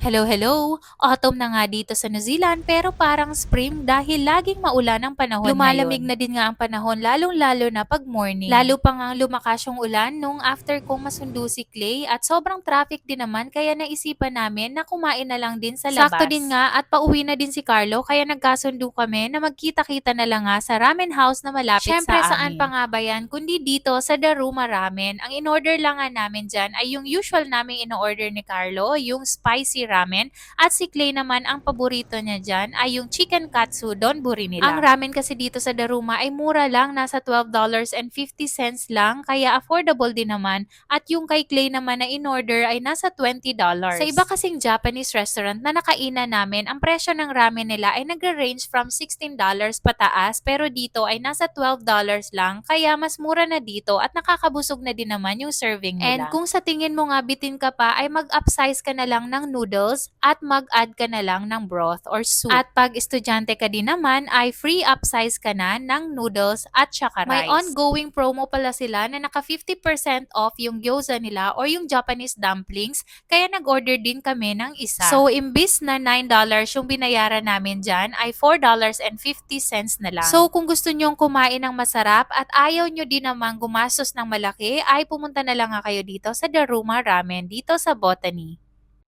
Hello, hello! Autumn na nga dito sa New Zealand pero parang spring dahil laging maulan ang panahon Lumalamig ngayon. na din nga ang panahon, lalong-lalo na pag morning. Lalo pa nga lumakas yung ulan nung after kong masundo si Clay at sobrang traffic din naman kaya naisipan namin na kumain na lang din sa labas. Sakto din nga at pauwi na din si Carlo kaya nagkasundo kami na magkita-kita na lang nga sa ramen house na malapit Syempre sa saan pa amin. nga ba yan kundi dito sa Daruma Ramen. Ang in-order lang nga namin dyan ay yung usual naming in-order ni Carlo, yung spicy ramen. At si Clay naman ang paborito niya dyan ay yung chicken katsu donburi nila. Ang ramen kasi dito sa Daruma ay mura lang, nasa $12.50 lang, kaya affordable din naman. At yung kay Clay naman na in-order ay nasa $20. Sa iba kasing Japanese restaurant na nakainan namin, ang presyo ng ramen nila ay nagre-range from $16 pataas pero dito ay nasa $12 lang kaya mas mura na dito at nakakabusog na din naman yung serving And nila. kung sa tingin mo nga bitin ka pa ay mag-upsize ka na lang ng noodles at mag-add ka na lang ng broth or soup. At pag estudyante ka din naman ay free upsize ka na ng noodles at saka May rice. ongoing promo pala sila na naka 50% off yung gyoza nila or yung Japanese dumplings kaya nag-order din kami ng isa. So, imbis na $9 yung binayaran namin dyan, ay $4.50 na lang. So kung gusto nyong kumain ng masarap at ayaw nyo din naman gumastos ng malaki ay pumunta na lang nga kayo dito sa Daruma Ramen dito sa Botany.